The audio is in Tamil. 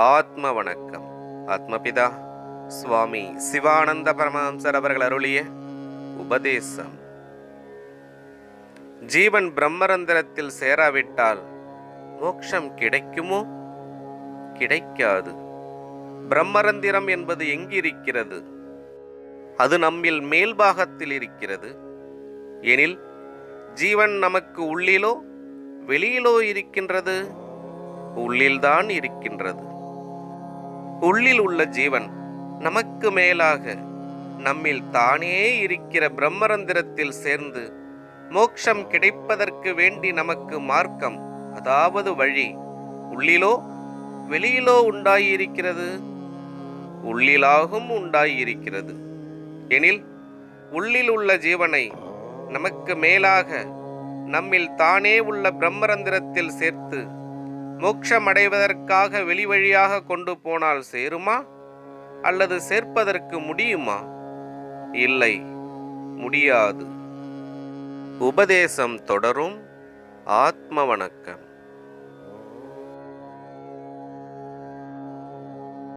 ஆத்ம வணக்கம். ஆத்மபிதா சுவாமி சிவானந்த பரமஹம்சர் அவர்கள் அருளிய உபதேசம். ஜீவன் பிரம்மரந்திரத்தில் சேராவிட்டால் மோட்சம் கிடைக்குமோ? கிடைக்காது. பிரம்மரந்திரம் என்பது எங்கிருக்கிறது? அது நம்மில் மேல்பாகத்தில் இருக்கிறது. எனில் ஜீவன் நமக்கு உள்ளிலோ வெளியிலோ இருக்கின்றது? உள்ளில்தான் இருக்கின்றது. உள்ளில் உள்ள ஜீவன் நமக்கு மேலாக நம்மில் தானே இருக்கிற பிரம்மரந்திரத்தில் சேர்ந்து மோட்சம் கிடைப்பதற்கு வேண்டி நமக்கு மார்க்கம், அதாவது வழி, உள்ளிலோ வெளியிலோ உண்டாயிருக்கிறது? உள்ளிலாகவும் உண்டாயிருக்கிறது. எனில் உள்ளில் உள்ள ஜீவனை நமக்கு மேலாக நம்மில் தானே உள்ள பிரம்மரந்திரத்தில் சேர்த்து மோட்சமடைவதற்காக வெளிவழியாக கொண்டு போனால் சேருமா? அல்லது சேர்ப்பதற்கு முடியுமா? இல்லை, முடியாது. உபதேசம் தொடரும். ஆத்ம வணக்கம்.